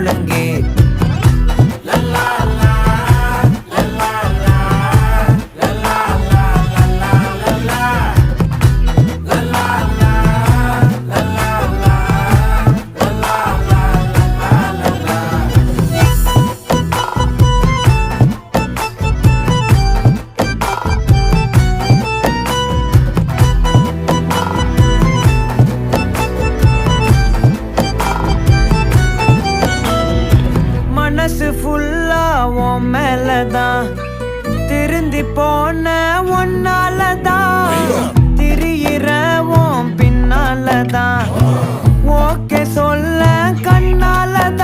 ஒழுங்கே மனசு ஃபுல்லா உன் மேலதான் திருந்தி போன ஒன்னாலதான் திரியிற உன் பின்னாலதான் ஓகே சொல்ல கண்ணாலதான்